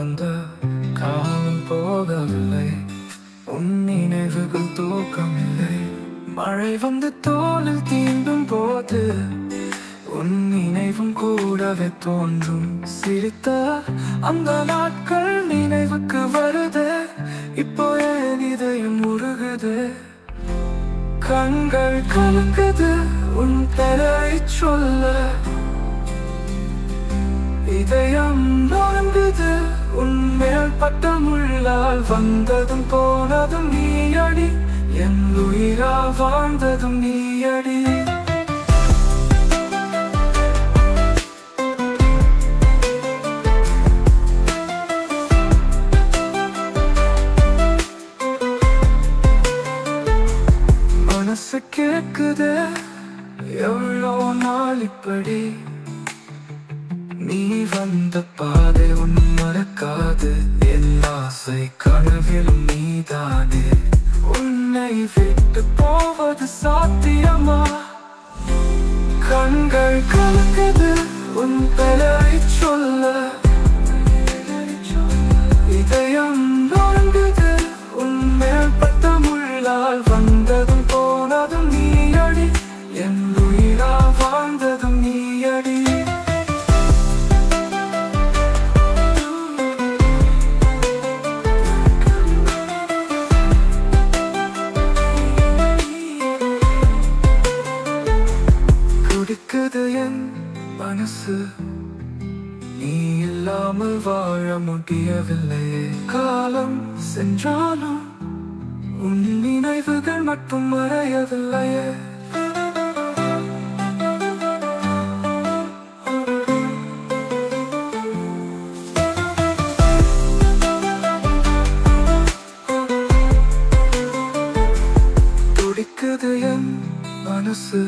கடந்த காலம் போகவில்லை, உன் நினைவுகள் தூக்கமில்லை. மழை வந்து தோளில் தீண்டும் போது உன் நினைவும் கூடவே தோன்றும். சிரித்த அந்த நாட்கள் நினைவுக்கு வருது, இப்போ என் இதயம் உருகுது. கண்கள் கலங்குது உன் பெயரை சொல்ல, இதயம் நொறுங்குது உன் மேல் பட்ட முள்ளால். வந்ததும் போனதும் நீயடி, என் உயிரா வாழ்ந்ததும் நீயடி. மனசு கேக்குது எவ்வளோ நாள் இப்படி, நீ வந்த பாதை உன் மறக்காது. என் ஆசை கனவிலும் நீதானே, உன்னை விட்டு போவது சாத்தியமா? கண்கள் கலங்குது உன் பெயரை சொல்ல, இதயம் நொறுங்குது உன் மேல் பட்ட முள்ளால். வந்ததும் போனதும் நீயடி, என் உயிரா வாழ்ந்ததும் நீயடி. துடிக்குது என் மனசு, நீ இல்லாமல் வாழ முடியவில்லையே. காலம் சென்றாலும் உன் நினைவுகள் மட்டும் மறையவில்லையே. துடிக்குது என் மனசு,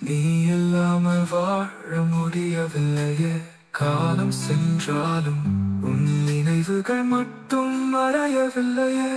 நீ இல்லாமல் வாழ முடியவில்லையே. காலம் சென்றாலும் உன் நினைவுகள் மட்டும் மறையவில்லையே.